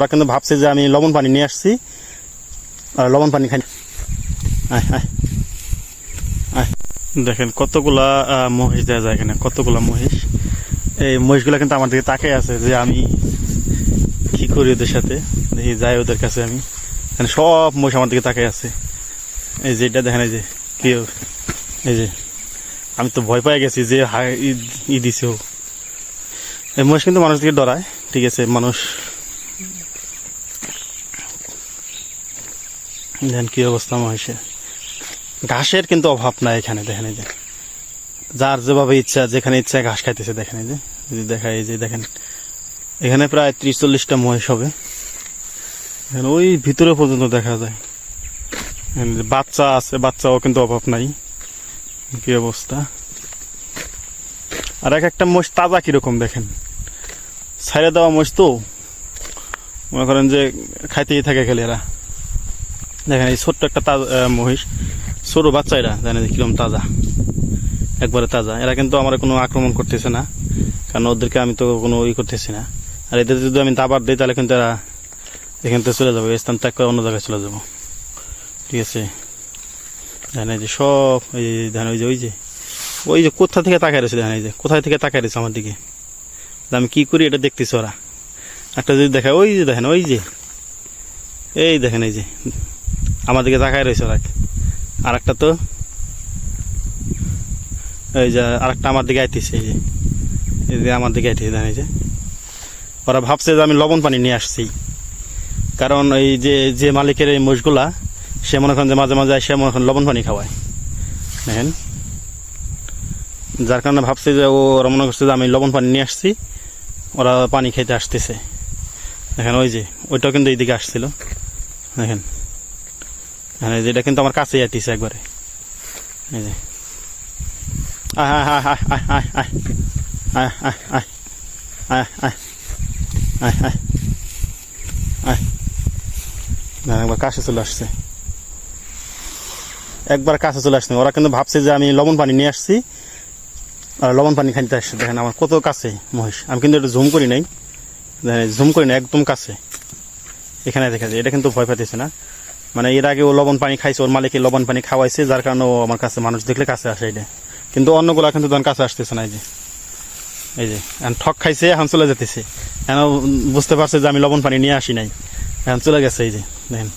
ওরা কিন্তু ভাবছে যে আমি লবণ পানি নিয়ে আসছি, আর লবণ পানি খাই। দেখেন কতগুলা মহিষ দেওয়া যায় এখানে, কতগুলা মহিষ। এই মহিষগুলা কিন্তু আমার দিকে তাকাই আছে যে আমি কি করি ওদের সাথে। দেখি যাই ওদের কাছে আমি, সব মহিষ আমার দিকে তাকাই আছে। এই যে এটা দেখেন, এই যে কি, এই যে আমি তো ভয় পেয়ে গেছি যে ই দিছে। এই মহিষ কিন্তু মানুষ দিকে ডরায়, ঠিক আছে। মানুষ দেখেন কি অবস্থা মহিষের। ঘাসের কিন্তু অভাব নাই এখানে, দেখেন এই যে যার যেভাবে ইচ্ছা যেখানে ইচ্ছা ঘাস খাইতেছে। দেখেন এই যে দেখায়, এই যে দেখেন এখানে প্রায় 30-40টা মহিষ হবে। ওই ভিতরে পর্যন্ত দেখা যায়। বাচ্চা আছে, বাচ্চাও কিন্তু অভাব নাই। কি অবস্থা। আর এক একটা মহিষ তাজা কিরকম দেখেন, ছাইড়ে দেওয়া মহিষ তো, মনে করেন যে খাইতেই থাকে খেলে এরা। দেখেন এই ছোট্ট একটা তাজা মহিষ, ছোট বাচ্চা, এরা জানেন কিরকম তাজা, একবারে তাজা। এরা কিন্তু আমার কোনো আক্রমণ করতেছে না, কারণ ওদেরকে আমি তো কোনো করতেছি না। আর এদের যদি আমি দাবার দিই তাহলে কিন্তু এরা এখান থেকে চলে যাবো, স্থান ত্যাগ করে অন্য জায়গায় চলে যাবো, ঠিক আছে। দেখেন এই যে সব, এই দেখেন ওই যে কোথা থেকে তাকায় রয়েছে, দেখেন এই যে কোথায় থেকে তাকায় রয়েছে আমার দিকে, আমি কি করি এটা দেখতেছি ওরা। একটা যদি দেখায়, ওই যে দেখেন, ওই যে এই দেখেন, এই যে আমার দিকে তাকায় রয়েছে ওরা। আর একটা তো এই যে আরেকটা আমার দিকে আইতেছে, এই যে আমার দিকে আইতেছে, দেখেন এই যে ওরা ভাবছে যে আমি লবণ পানি নিয়ে আসছি। কারণ এই যে মালিকের এই মোষগুলা, সে মনে করেন যে মাঝে মাঝে সে মনে করেন লবণ পানি খাওয়ায়, দেখেন। যার কারণে ভাবছে যে ওরা মনে করছে যে আমি লবণ পানি নিয়ে আসছি, ওরা পানি খেতে আসতেছে। দেখেন ওই যে ওইটাও কিন্তু এইদিকে আসছিল, দেখেন। হ্যাঁ, যেটা কিন্তু আমার কাছেই আইতেছে একবারে, এই যে একবার কাছে চলে আসছে, একবার কাছে চলে আসছে। ওরা কিন্তু ভাবছে যে আমি লবণ পানি নিয়ে আসছি, আর লবণ পানি খাইতে আসছে। দেখেন আমার কত কাছে মহিষ, আমি কিন্তু এটা জুম করি নাই, জুম করি না, একদম কাছে এখানে দেখা যায়। এটা কিন্তু ভয় পাইতেছে না, মানে এর আগে ও লবণ পানি খাইছে, ওর মালিকে লবণ পানি খাওয়াইছে, যার কারণে ও আমার কাছে মানুষ দেখলে কাছে আসে। এটা কিন্তু অন্যগুলা কিন্তু তখন কাছে আসতেছে না। এই যে এখন ঠক খাইছে, এখন চলে যেতেছে, এখন বুঝতে পারছে যে আমি লবণ পানি নিয়ে আসি নাই, এখন চলে গেছে। এই যে দেখেন।